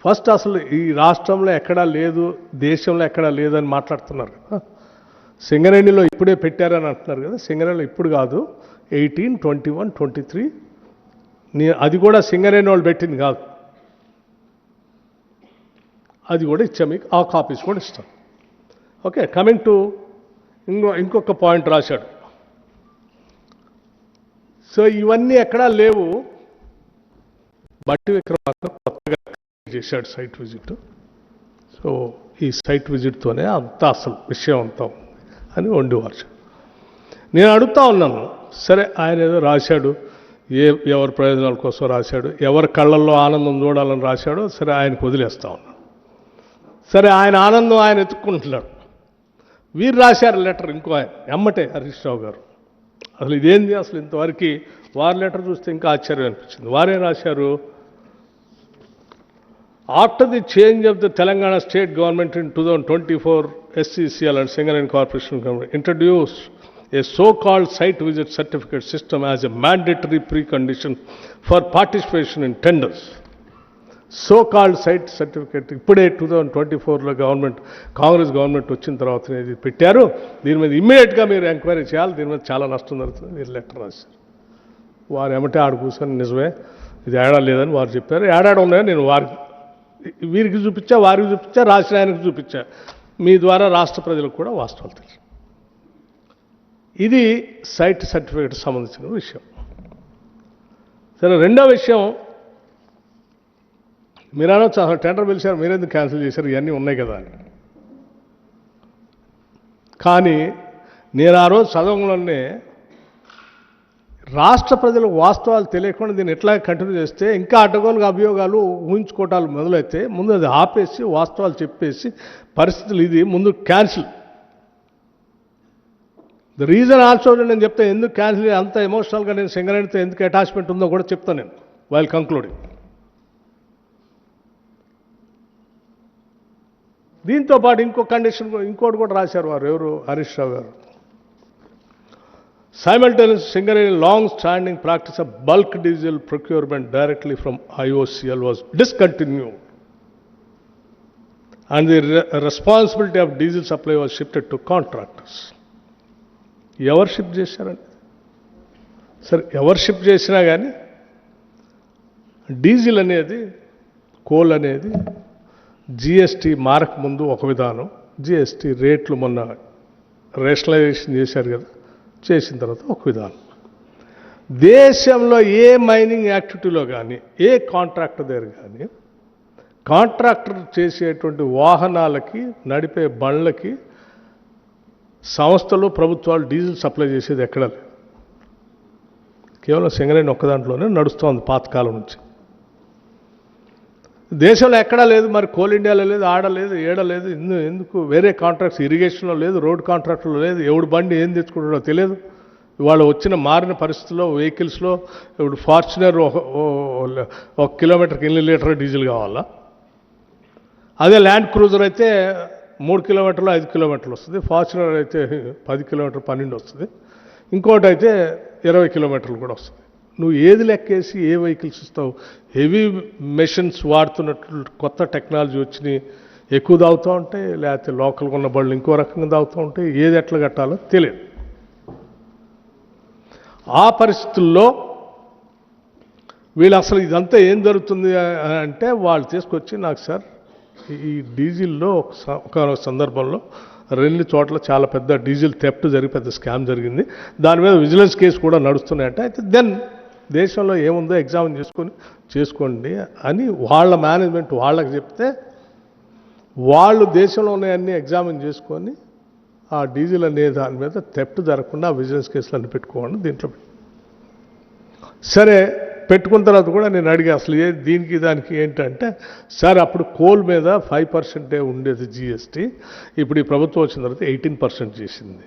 First అసలు ఈ రాష్ట్రంలో ఎక్కడా లేదు, దేశంలో ఎక్కడా లేదని మాట్లాడుతున్నారు కదా. సింగరేణిలో ఇప్పుడే పెట్టారని అంటున్నారు కదా. సింగరేణిలో ఇప్పుడు కాదు, 18, 21, 23 అది కూడా సింగరేణి వాళ్ళు పెట్టింది కాదు. అది కూడా ఇచ్చా మీకు, ఆ కాపీస్ కూడా ఇస్తాం. ఓకే, కమింగ్ టు ఇంకొక పాయింట్ రాశాడు. సో ఇవన్నీ ఎక్కడా లేవు. బట్టి విక్రమార్క కొత్తగా చేశాడు సైట్ విజిట్. సో ఈ సైట్ విజిట్తోనే అంతా అసలు విషయం అంతా అని వండివారు. నేను అడుగుతా ఉన్నాను, సరే ఆయన ఏదో రాశాడు, ఎవరి ప్రయోజనాల కోసం రాశాడు, ఎవరి కళ్ళల్లో ఆనందం చూడాలని రాశాడో సరే ఆయనకు వదిలేస్తా ఉన్నాను. సరే ఆయన ఆనందం ఆయన ఎత్తుక్కుంటున్నాడు. వీరు రాశారు లెటర్, ఇంకో ఆయన ఎమ్మటే హరీష్ రావు గారు. అసలు ఇదేంది, అసలు ఇంతవరకు వారి లెటర్ చూస్తే ఇంకా ఆశ్చర్యం అనిపించింది. వారేం రాశారు, after the change of the Telangana state government in 2024 SCCL and Singareni Corporation Government introduced a so-called site visit certificate system as a mandatory precondition for participation in tenders. So-called site certificate ఇప్పుడే 2024లో Congress government వచ్చిన తర్వాత ఇది పెట్టారు. దీని మీద ఇమ్మీడియట్గా మీరు enquiry చేయాలి, దీని మీద చాలా నష్టం జరుగుతుంది. మీరు లెటర్ రాశారు. వారు ఏమంటే ఆడు కూర్చొని నిజమే ఇది ఏడా లేదని వారు చెప్పారు. ఏడాడు ఉన్నాయని నేను వీరికి చూపించా, వారికి చూపించా, రాసిన ఆయనకు చూపించా. మీ ద్వారా రాష్ట్ర ప్రజలకు కూడా వాస్తవాలు తెలుసు. ఇది సైట్ సర్టిఫికేట్ సంబంధించిన విషయం. సరే, రెండో విషయం, మీరు అనొచ్చు అసలు టెండర్ పిలిచారు మీరెందుకు క్యాన్సిల్ చేశారు, ఇవన్నీ ఉన్నాయి కదా అని. కానీ నేను ఆ రోజు చదవడంలోనే రాష్ట్ర ప్రజలకు వాస్తవాలు తెలియకుండా దీన్ని ఎట్లా కంటిన్యూ చేస్తే ఇంకా అడ్డగోలుగా అభియోగాలు ఊహించుకోవటాలు మొదలైతే ముందు అది ఆపేసి వాస్తవాలు చెప్పేసి పరిస్థితులు ఇది ముందు క్యాన్సిల్. ద రీజన్ ఆల్సో నేను చెప్తా, ఎందుకు క్యాన్సిల్ అంత ఎమోషనల్గా నేను సింగరేణితో ఎందుకు అటాచ్మెంట్ ఉందో కూడా చెప్తాను నేను వైల్ కంక్లూడింగ్. దీంతో పాటు ఇంకో కండిషన్ ఇంకోటి కూడా రాశారు వారు, ఎవరు, హరీష్ రావు గారు. Simultaneous Singareni long-standing practice of bulk diesel procurement directly from IOCL was discontinued, and the responsibility of diesel supply was shifted to contractors. ఎవరు షిఫ్ట్ చేశారండి? సరే, ఎవరు షిఫ్ట్ చేసినా కానీ డీజిల్ అనేది, కోల్ అనేది జిఎస్టీ మారక ముందు ఒక విధానం, జిఎస్టీ రేట్లు మొన్న రేషనలైజేషన్ చేశారు కదా, చేసిన తర్వాత ఒక విధానం. దేశంలో ఏ మైనింగ్ యాక్టివిటీలో కానీ ఏ కాంట్రాక్టర్ దగ్గర కానీ కాంట్రాక్టర్ చేసేటువంటి వాహనాలకి, నడిపే బండ్లకి సంస్థలు, ప్రభుత్వాలు డీజిల్ సప్లై చేసేది ఎక్కడ లేదు. కేవలం సింగరేణి ఒక్క దాంట్లోనే నడుస్తోంది పాతకాలం నుంచి. దేశంలో ఎక్కడా లేదు. మరి కోల్ ఇండియాలో లేదు, ఆడలేదు, ఏడలేదు. ఎందుకు వేరే కాంట్రాక్ట్స్ ఇరిగేషన్లో లేదు, రోడ్ కాంట్రాక్ట్లో లేదు. ఎవడు బండి ఏం తెచ్చుకుంటాడో తెలియదు. ఇవాళ వచ్చిన మారిన పరిస్థితుల్లో వెహికల్స్లో ఇప్పుడు ఫార్చునర్ 1 కిలోమీటర్కి 8 లీటర్ డీజిల్ కావాలా? అదే ల్యాండ్ క్రూజర్ అయితే 3 కిలోమీటర్లు 5 కిలోమీటర్లు వస్తుంది. ఫార్చునర్ అయితే 10 కిలోమీటర్ 12 వస్తుంది. ఇంకోటి అయితే 20 కిలోమీటర్లు కూడా వస్తుంది. నువ్వు ఏది లెక్కేసి ఏ వెహికల్స్ ఇస్తావు? హెవీ మెషిన్స్ వాడుతున్నట్లు కొత్త టెక్నాలజీ వచ్చినాయి, ఎక్కువ దాగుతూ ఉంటాయి. లేకపోతే లోకల్గా ఉన్న బళ్ళు ఇంకో రకంగా దాగుతూ ఉంటాయి. ఏది ఎట్లా కట్టాలో తెలియదు. ఆ పరిస్థితుల్లో వీళ్ళు అసలు ఇదంతా ఏం జరుగుతుంది అంటే వాళ్ళు తీసుకొచ్చి నాకు, సార్ ఈ డీజిల్లో ఒక సందర్భంలో 2 చోట్ల చాలా పెద్ద డీజిల్ థెఫ్ట్ జరిగి పెద్ద స్కామ్ జరిగింది, దాని మీద విజిలెన్స్ కేసు కూడా నడుస్తున్నాయంటే, అయితే దెన్ దేశంలో ఏముందో ఎగ్జామిన్ చేసుకోండి అని వాళ్ళ మేనేజ్మెంట్ వాళ్ళకి చెప్తే వాళ్ళు దేశంలో ఉన్నాయన్నీ ఎగ్జామిన్ చేసుకొని ఆ డీజిల్ అనే దాని మీద థెఫ్ట్ జరగకుండా విజిలెన్స్ కేసులు అన్ని పెట్టుకోండి దీంట్లో. సరే, పెట్టుకున్న తర్వాత కూడా నేను అడిగా అసలు దీనికి దానికి ఏంటంటే, సార్ అప్పుడు కోల్ మీద 5% ఉండేది జిఎస్టీ, ఇప్పుడు ఈ ప్రభుత్వం వచ్చిన తర్వాత 18% చేసింది.